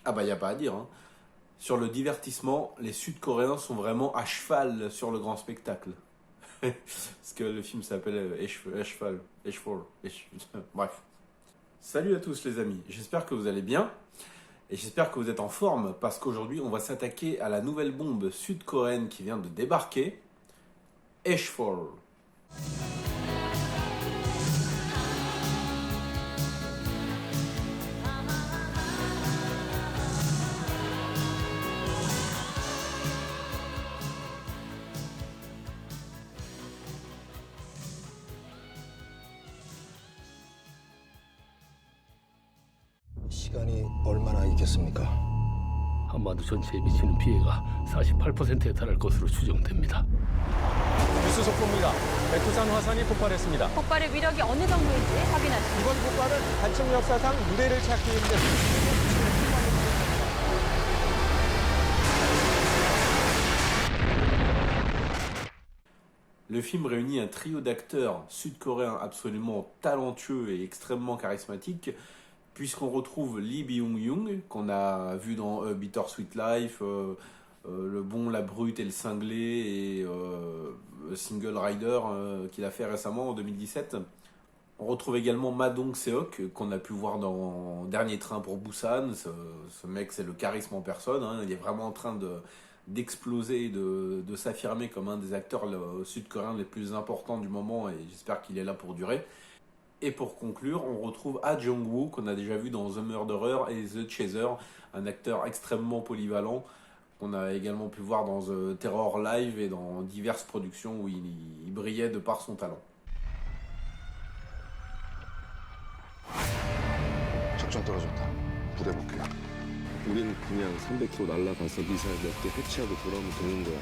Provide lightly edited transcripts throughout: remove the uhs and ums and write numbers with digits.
Ah bah, il n'y a pas à dire, hein. Sur le divertissement, les Sud-Coréens sont vraiment à cheval sur le grand spectacle. Parce que le film s'appelle Eschfall. Bref. Salut à tous les amis, j'espère que vous allez bien. Et j'espère que vous êtes en forme, parce qu'aujourd'hui on va s'attaquer à la nouvelle bombe sud-coréenne qui vient de débarquer, Eschfall. 시간이 얼마나 있겠습니까? 한반도 전체에 미치는 피해가 48%에 달할 것으로 추정됩니다. 뉴스 속보입니다. 백두산 화산이 폭발했습니다. 폭발의 위력이 어느 정도인지 확인하십시오. 이번 폭발은 한층 역사상 무대를 찾기 힘든 Le film réunit un trio d'acteurs sud-coréens absolument talentueux et extrêmement charismatiques, puisqu'on retrouve Lee Byung-young, qu'on a vu dans Bittersweet Life, Le Bon, la Brute et le Cinglé, et Single Rider qu'il a fait récemment en 2017. On retrouve également Ma Dong-seok, qu'on a pu voir dans Dernier Train pour Busan. Ce mec, c'est le charisme en personne, hein. Il est vraiment en train d'exploser, de s'affirmer comme un des acteurs sud-coréens les plus importants du moment, et j'espère qu'il est là pour durer. Et pour conclure, on retrouve Ah Jong-woo, qu'on a déjà vu dans The Murderer et The Chaser, un acteur extrêmement polyvalent, qu'on a également pu voir dans The Terror Live et dans diverses productions où il brillait de par son talent. 작전 떨어졌다. 부대 복귀. 우린 그냥 300km 날아가서 미사일 몇 개 해치하고 돌아오면 되는 거야.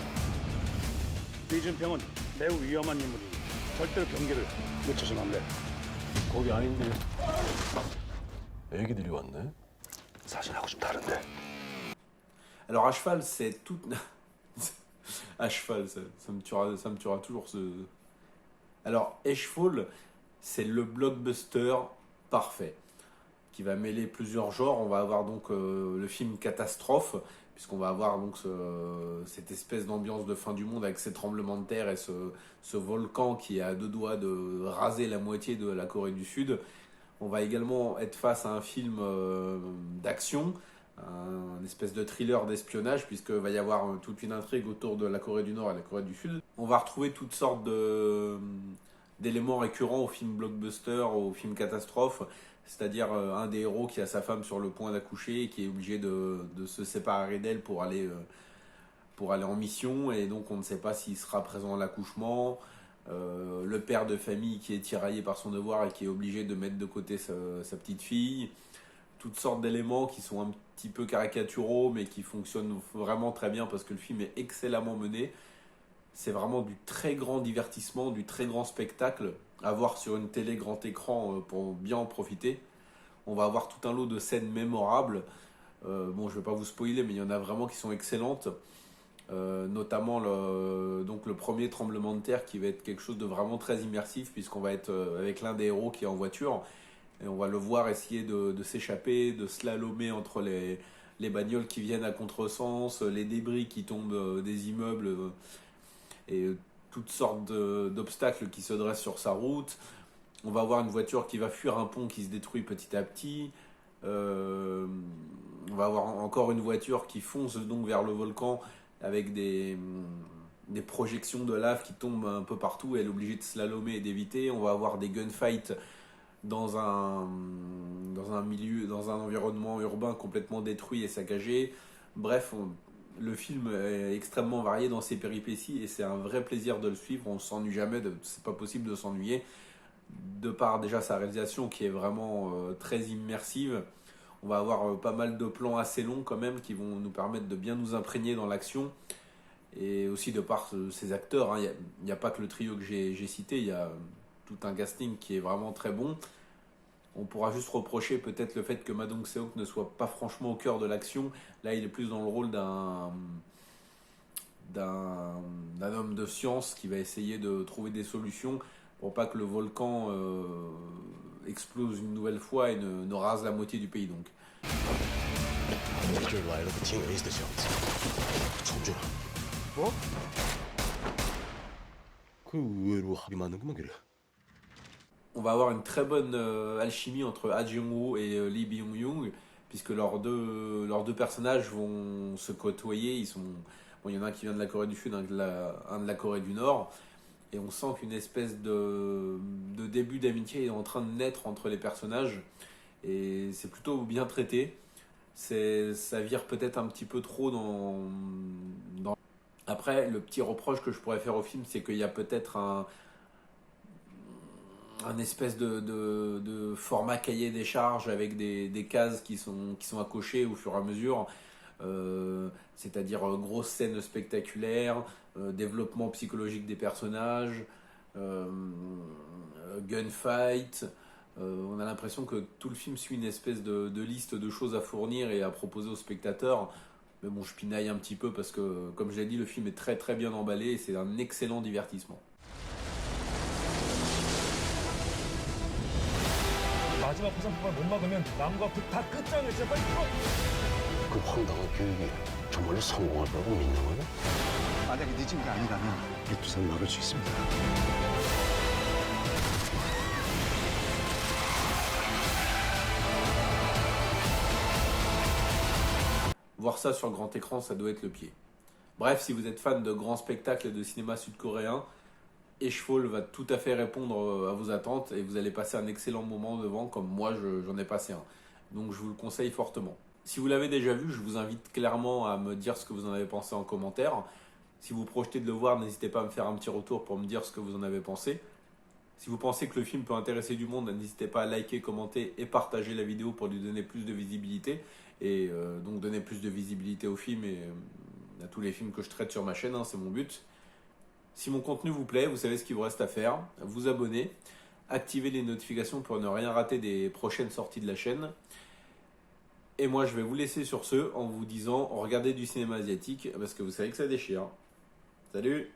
이준평은 매우 위험한 인물이니 절대로 경계를 늦춰서는 안 돼. 거기 아닌데. 애기들이 왔네. 사진하고 좀 다른데. Alors à cheval, c'est tout... à cheval, ça me tuera toujours ce... Alors, Eschfall, c'est le blockbuster parfait, qui va mêler plusieurs genres. On va avoir donc le film catastrophe, puisqu'on va avoir donc cette espèce d'ambiance de fin du monde avec ces tremblements de terre et ce volcan qui est à deux doigts de raser la moitié de la Corée du Sud. On va également être face à un film d'action, un espèce de thriller d'espionnage, puisqu'il va y avoir toute une intrigue autour de la Corée du Nord et la Corée du Sud. On va retrouver toutes sortes d'éléments récurrents au film blockbuster, au film catastrophe, c'est-à-dire un des héros qui a sa femme sur le point d'accoucher et qui est obligé de se séparer d'elle pour aller en mission, et donc on ne sait pas s'il sera présent à l'accouchement. Le père de famille qui est tiraillé par son devoir et qui est obligé de mettre de côté sa petite fille. Toutes sortes d'éléments qui sont un petit peu caricaturaux mais qui fonctionnent vraiment très bien parce que le film est excellemment mené. C'est vraiment du très grand divertissement, du très grand spectacle à voir sur une télé grand écran pour bien en profiter. On va avoir tout un lot de scènes mémorables. Bon, je ne vais pas vous spoiler, mais il y en a vraiment qui sont excellentes. Notamment le premier tremblement de terre qui va être quelque chose de vraiment très immersif, puisqu'on va être avec l'un des héros qui est en voiture et on va le voir essayer de s'échapper, de slalomer entre les bagnoles qui viennent à contresens, les débris qui tombent des immeubles et toutes sortes d'obstacles qui se dressent sur sa route. On va avoir une voiture qui va fuir un pont qui se détruit petit à petit. On va avoir encore une voiture qui fonce donc vers le volcan avec des projections de lave qui tombent un peu partout. Elle est obligée de slalomer et d'éviter. On va avoir des gunfights dans un environnement urbain complètement détruit et saccagé. Bref, le film est extrêmement varié dans ses péripéties et c'est un vrai plaisir de le suivre. On ne s'ennuie jamais, c'est pas possible de s'ennuyer. De par déjà sa réalisation qui est vraiment très immersive. On va avoir pas mal de plans assez longs quand même qui vont nous permettre de bien nous imprégner dans l'action. Et aussi de par ses acteurs, hein. Il n'y a pas que le trio que j'ai cité, il y a tout un casting qui est vraiment très bon. On pourra juste reprocher peut-être le fait que Ma Dong-seok ne soit pas franchement au cœur de l'action. Là, il est plus dans le rôle d'un homme de science qui va essayer de trouver des solutions pour pas que le volcan explose une nouvelle fois et ne rase la moitié du pays. Donc. 길을来了个挺有意思的小子，从军。 뭐? 그 의외로 합이 맞는구만 그래. On va avoir une très bonne alchimie entre Ha Jung-woo et Lee Byung-young, puisque leurs deux personnages vont se côtoyer. Bon, il y en a un qui vient de la Corée du Sud, un de la Corée du Nord, et on sent qu'une espèce de début d'amitié est en train de naître entre les personnages, et c'est plutôt bien traité. Ça vire peut-être un petit peu trop dans... Après, le petit reproche que je pourrais faire au film, c'est qu'il y a peut-être un espèce de format cahier des charges avec des cases qui sont à cocher au fur et à mesure, c'est-à-dire grosse scène spectaculaire, développement psychologique des personnages, gunfight. On a l'impression que tout le film suit une espèce de liste de choses à fournir et à proposer aux spectateurs. Mais bon, je pinaille un petit peu parce que, comme je l'ai dit, le film est très très bien emballé et c'est un excellent divertissement. 마지막 부산폭발 못 막으면 남과 북 다 끝장을 진짜 빨리 풀어. 그 황당한 교육이 정말로 성공할 거라고 믿는 거야? 만약에 늦은 게 아니라면 백두산 막을 수 있습니다. Voir ça sur grand écran, ça doit être le pied. Bref, si vous êtes fan de grands spectacles et de cinéma sud-coréen, H-Fall va tout à fait répondre à vos attentes et vous allez passer un excellent moment devant, comme moi j'en ai passé un. Donc je vous le conseille fortement. Si vous l'avez déjà vu, je vous invite clairement à me dire ce que vous en avez pensé en commentaire. Si vous projetez de le voir, n'hésitez pas à me faire un petit retour pour me dire ce que vous en avez pensé. Si vous pensez que le film peut intéresser du monde, n'hésitez pas à liker, commenter et partager la vidéo pour lui donner plus de visibilité. Et donc donner plus de visibilité au film et à tous les films que je traite sur ma chaîne, hein, c'est mon but. Si mon contenu vous plaît, vous savez ce qu'il vous reste à faire. Vous abonner, activer les notifications pour ne rien rater des prochaines sorties de la chaîne. Et moi je vais vous laisser sur ce en vous disant regardez du cinéma asiatique parce que vous savez que ça déchire. Salut!